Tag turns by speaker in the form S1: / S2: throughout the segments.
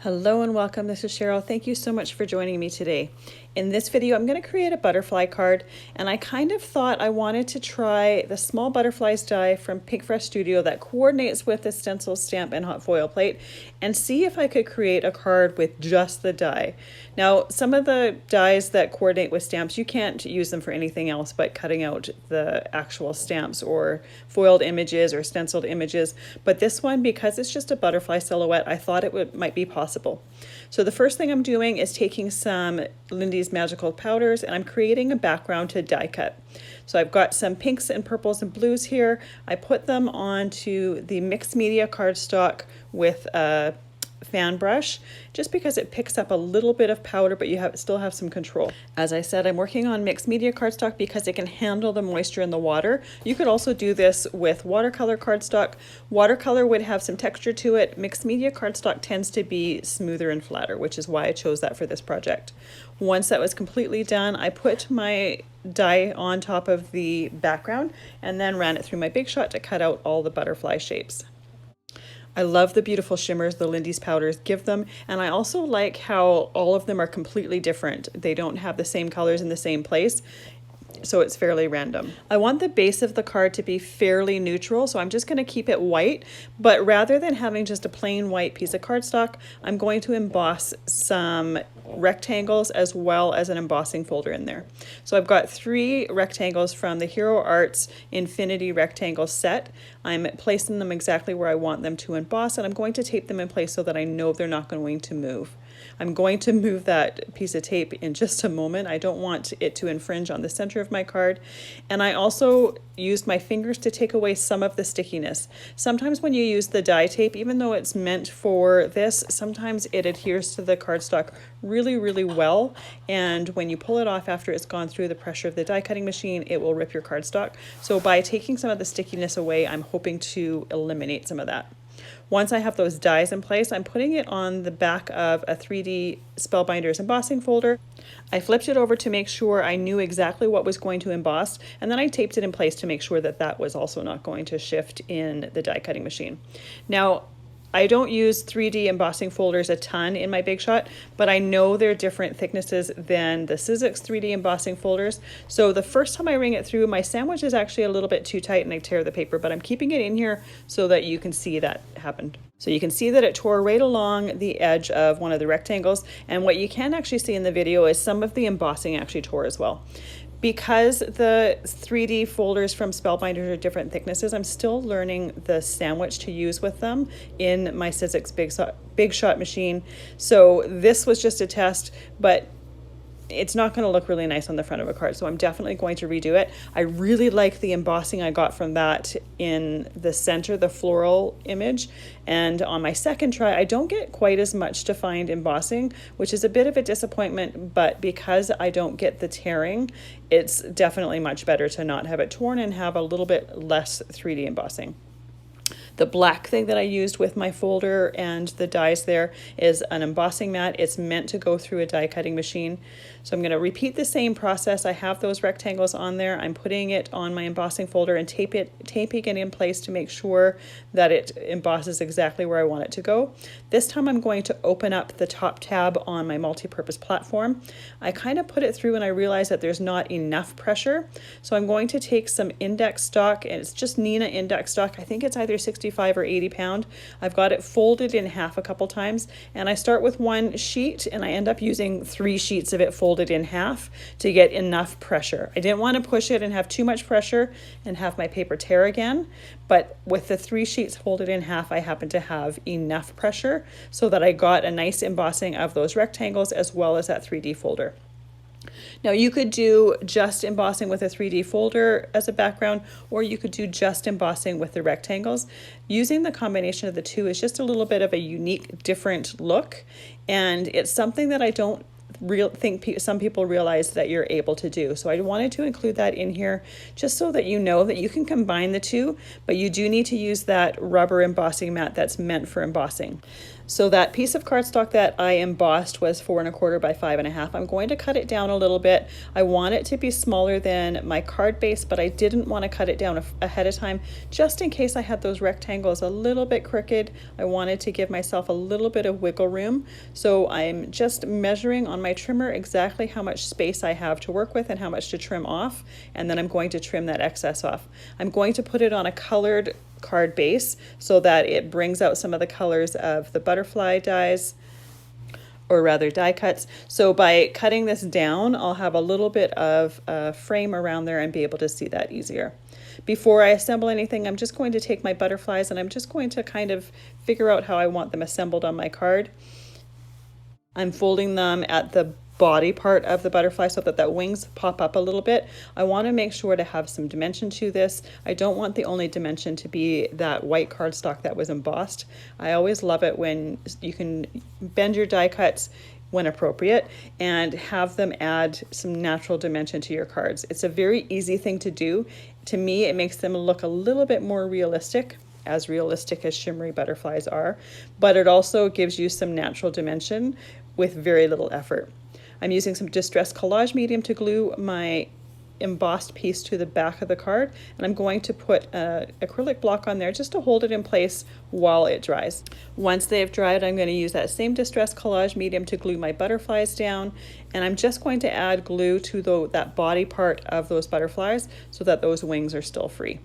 S1: Hello and welcome, this is Cheryl. Thank you so much for joining me today. In this video, I'm going to create a butterfly card, and I kind of thought I wanted to try the small butterflies die from Pinkfresh Studio that coordinates with the stencil stamp and hot foil plate, and see if I could create a card with just the die. Now, some of the dies that coordinate with stamps, you can't use them for anything else but cutting out the actual stamps or foiled images or stenciled images, but this one, because it's just a butterfly silhouette, I thought it might be possible. So the first thing I'm doing is taking some Lindy's Magical Powders and I'm creating a background to die cut. So I've got some pinks and purples and blues here. I put them onto the mixed media cardstock with a fan brush just because it picks up a little bit of powder, but you still have some control. As I said, I'm working on mixed media cardstock because it can handle the moisture in the water. You could also do this with watercolor cardstock. Watercolor would have some texture to it. Mixed media cardstock tends to be smoother and flatter, which is why I chose that for this project. Once that was completely done, I put my die on top of the background and then ran it through my Big Shot to cut out all the butterfly shapes. I love the beautiful shimmers the Lindy's powders give them, and I also like how all of them are completely different. They don't have the same colors in the same place, so it's fairly random. I want the base of the card to be fairly neutral, so I'm just going to keep it white, but rather than having just a plain white piece of cardstock, I'm going to emboss some rectangles as well as an embossing folder in there. So I've got 3 rectangles from the Hero Arts Infinity Rectangle set. I'm placing them exactly where I want them to emboss, and I'm going to tape them in place so that I know they're not going to move. I'm going to move that piece of tape in just a moment. I don't want it to infringe on the center of my card. And I also used my fingers to take away some of the stickiness. Sometimes when you use the die tape, even though it's meant for this, sometimes it adheres to the cardstock really, really well. And when you pull it off after it's gone through the pressure of the die cutting machine, it will rip your cardstock. So by taking some of the stickiness away, I'm hoping to eliminate some of that. Once I have those dies in place, I'm putting it on the back of a 3D Spellbinders embossing folder. I flipped it over to make sure I knew exactly what was going to emboss, and then I taped it in place to make sure that that was also not going to shift in the die cutting machine. Now, I don't use 3D embossing folders a ton in my Big Shot, but I know they're different thicknesses than the Sizzix 3D embossing folders. So the first time I ring it through, my sandwich is actually a little bit too tight and I tear the paper, but I'm keeping it in here so that you can see that happened. So you can see that it tore right along the edge of one of the rectangles, and what you can actually see in the video is some of the embossing actually tore as well. Because the 3D folders from Spellbinders are different thicknesses, I'm still learning the sandwich to use with them in my Sizzix Big Shot machine. So this was just a test, but it's not going to look really nice on the front of a card, so I'm definitely going to redo it. I really like the embossing I got from that in the center, the floral image, and on my second try I don't get quite as much defined embossing, which is a bit of a disappointment, but because I don't get the tearing, it's definitely much better to not have it torn and have a little bit less 3D embossing. The black thing that I used with my folder and the dies there is an embossing mat. It's meant to go through a die cutting machine. So I'm going to repeat the same process. I have those rectangles on there. I'm putting it on my embossing folder and taping it in place to make sure that it embosses exactly where I want it to go. This time I'm going to open up the top tab on my multi-purpose platform. I kind of put it through and I realized that there's not enough pressure. So I'm going to take some index stock, and it's just Nina index stock. I think it's either 65 or 80 pound. I've got it folded in half a couple times, and I start with one sheet and I end up using 3 sheets of it folded in half to get enough pressure. I didn't want to push it and have too much pressure and have my paper tear again, but with the 3 sheets folded in half, I happened to have enough pressure so that I got a nice embossing of those rectangles as well as that 3D folder. Now you could do just embossing with a 3D folder as a background, or you could do just embossing with the rectangles. Using the combination of the two is just a little bit of a unique, different look, and it's something that I don't think some people realize that you're able to do. So I wanted to include that in here just so that you know that you can combine the two, but you do need to use that rubber embossing mat that's meant for embossing. So that piece of cardstock that I embossed was 4¼ by 5½. I'm going to cut it down a little bit. I want it to be smaller than my card base, but I didn't want to cut it down ahead of time, just in case I had those rectangles a little bit crooked. I wanted to give myself a little bit of wiggle room. So I'm just measuring on my trimmer exactly how much space I have to work with and how much to trim off, and then I'm going to trim that excess off. I'm going to put it on a colored card base so that it brings out some of the colors of the butterfly dies, or rather die cuts. So by cutting this down, I'll have a little bit of a frame around there and be able to see that easier. Before I assemble anything, I'm just going to take my butterflies and I'm just going to kind of figure out how I want them assembled on my card. I'm folding them at the body part of the butterfly so that wings pop up a little bit. I want to make sure to have some dimension to this. I don't want the only dimension to be that white cardstock that was embossed. I always love it when you can bend your die cuts when appropriate and have them add some natural dimension to your cards. It's a very easy thing to do. To me, it makes them look a little bit more realistic as shimmery butterflies are, but it also gives you some natural dimension with very little effort. I'm using some distressed collage medium to glue my embossed piece to the back of the card, and I'm going to put an acrylic block on there just to hold it in place while it dries. Once they have dried, I'm going to use that same distressed collage medium to glue my butterflies down, and I'm just going to add glue to that body part of those butterflies so that those wings are still free.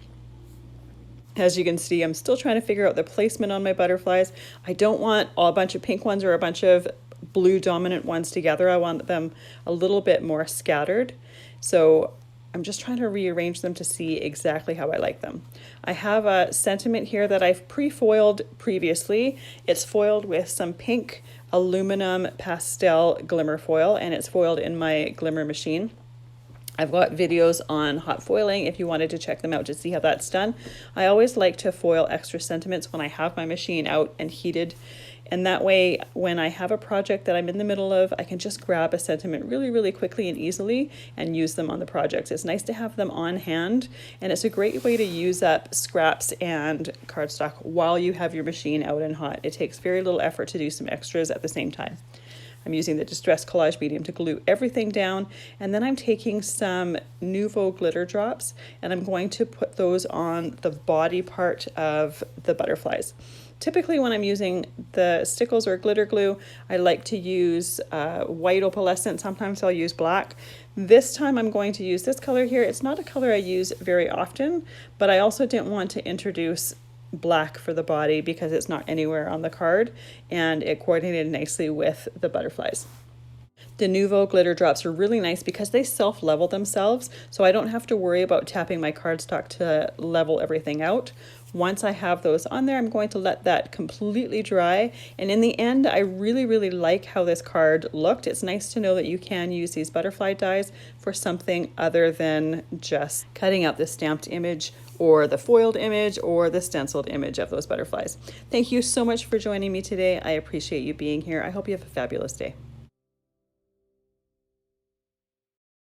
S1: As you can see, I'm still trying to figure out the placement on my butterflies. I don't want a bunch of pink ones or a bunch of blue dominant ones together. I want them a little bit more scattered. So I'm just trying to rearrange them to see exactly how I like them. I have a sentiment here that I've pre-foiled previously. It's foiled with some pink aluminum pastel glimmer foil, and it's foiled in my Glimmer machine. I've got videos on hot foiling if you wanted to check them out to see how that's done. I always like to foil extra sentiments when I have my machine out and heated, and that way when I have a project that I'm in the middle of, I can just grab a sentiment really, really quickly and easily and use them on the projects. It's nice to have them on hand, and it's a great way to use up scraps and cardstock while you have your machine out and hot. It takes very little effort to do some extras at the same time. I'm using the distressed collage medium to glue everything down, and then I'm taking some Nouveau glitter drops and I'm going to put those on the body part of the butterflies. Typically when I'm using the stickles or glitter glue, I like to use white opalescent. Sometimes I'll use black. This time I'm going to use this color here. It's not a color I use very often, but I also didn't want to introduce black for the body because it's not anywhere on the card, and it coordinated nicely with the butterflies. The Nouveau glitter drops are really nice because they self-level themselves, so I don't have to worry about tapping my cardstock to level everything out. Once I have those on there, I'm going to let that completely dry, and in the end, I really, really like how this card looked. It's nice to know that you can use these butterfly dies for something other than just cutting out the stamped image or the foiled image or the stenciled image of those butterflies. Thank you so much for joining me today. I appreciate you being here. I hope you have a fabulous day.